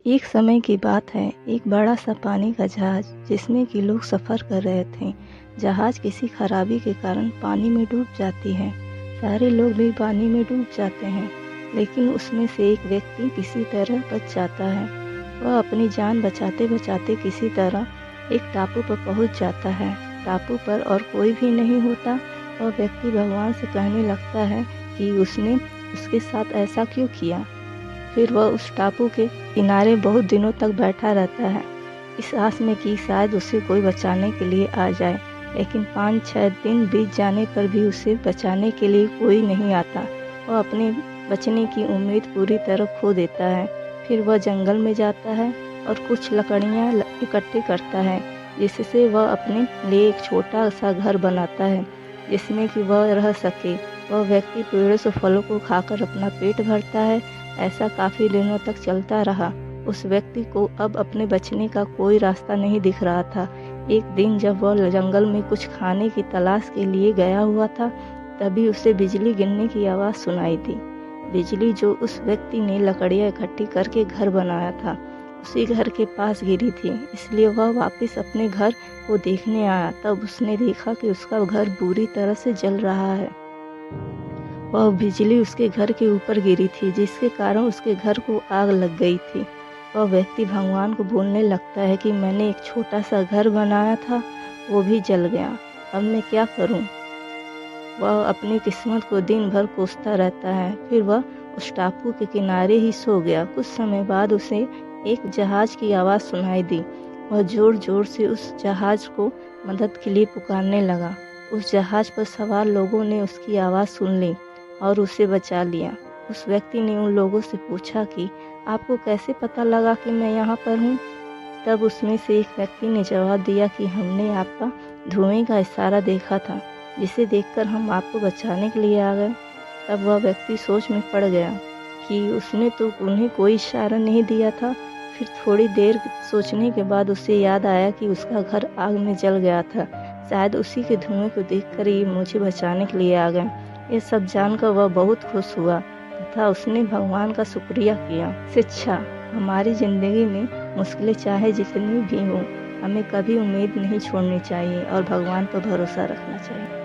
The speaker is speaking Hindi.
एक समय की बात है, एक बड़ा सा पानी का जहाज जिसमें कि लोग सफ़र कर रहे थे। जहाज किसी खराबी के कारण पानी में डूब जाती है। सारे लोग भी पानी में डूब जाते हैं, लेकिन उसमें से एक व्यक्ति किसी तरह बच जाता है। वह अपनी जान बचाते बचाते किसी तरह एक टापू पर पहुंच जाता है। टापू पर और कोई भी नहीं होता। वह व्यक्ति भगवान से कहने लगता है कि उसने उसके साथ ऐसा क्यों किया। फिर वह उस टापू के किनारे बहुत दिनों तक बैठा रहता है, इस आस में कि शायद उसे कोई बचाने के लिए आ जाए। लेकिन 5-6 दिन बीत जाने पर भी उसे बचाने के लिए कोई नहीं आता। वह अपने बचने की उम्मीद पूरी तरह खो देता है। फिर वह जंगल में जाता है और कुछ लकड़ियाँ इकट्ठी करता है, जिससे वह अपने लिए एक छोटा सा घर बनाता है, जिसमें कि वह रह सके। वह व्यक्ति पेड़ों से फलों को खाकर अपना पेट भरता है। ऐसा काफ़ी दिनों तक चलता रहा। उस व्यक्ति को अब अपने बचने का कोई रास्ता नहीं दिख रहा था। एक दिन जब वह जंगल में कुछ खाने की तलाश के लिए गया हुआ था, तभी उसे बिजली गिरने की आवाज़ सुनाई दी। बिजली जो उस व्यक्ति ने लकड़ियाँ इकट्ठी करके घर बनाया था, उसी घर के पास गिरी थी। इसलिए वह वापस अपने घर को देखने आया। तब उसने देखा कि उसका घर बुरी तरह से जल रहा है। वह बिजली उसके घर के ऊपर गिरी थी, जिसके कारण उसके घर को आग लग गई थी। वह व्यक्ति भगवान को बोलने लगता है कि मैंने एक छोटा सा घर बनाया था, वो भी जल गया। अब मैं क्या करूं? वह अपनी किस्मत को दिन भर कोसता रहता है। फिर वह उस टापू के किनारे ही सो गया। कुछ समय बाद उसे एक जहाज की आवाज़ सुनाई दी। वह जोर जोर से उस जहाज को मदद के लिए पुकारने लगा। उस जहाज पर सवार लोगों ने उसकी आवाज़ सुन ली और उसे बचा लिया। उस व्यक्ति ने उन लोगों से पूछा कि आपको कैसे पता लगा कि मैं यहाँ पर हूँ? तब उसमें से एक व्यक्ति ने जवाब दिया कि हमने आपका धुएं का इशारा देखा था, जिसे देखकर हम आपको बचाने के लिए आ गए। तब वह व्यक्ति सोच में पड़ गया कि उसने तो उन्हें कोई इशारा नहीं दिया था। फिर थोड़ी देर सोचने के बाद उसे याद आया कि उसका घर आग में जल गया था। शायद उसी के धुएं को देखकर ये मुझे बचाने के लिए आ गए। ये सब जानकर वह बहुत खुश हुआ तथा उसने भगवान का शुक्रिया किया। शिक्षा: हमारी ज़िंदगी में मुश्किलें चाहे जितनी भी हों, हमें कभी उम्मीद नहीं छोड़नी चाहिए और भगवान पर भरोसा रखना चाहिए।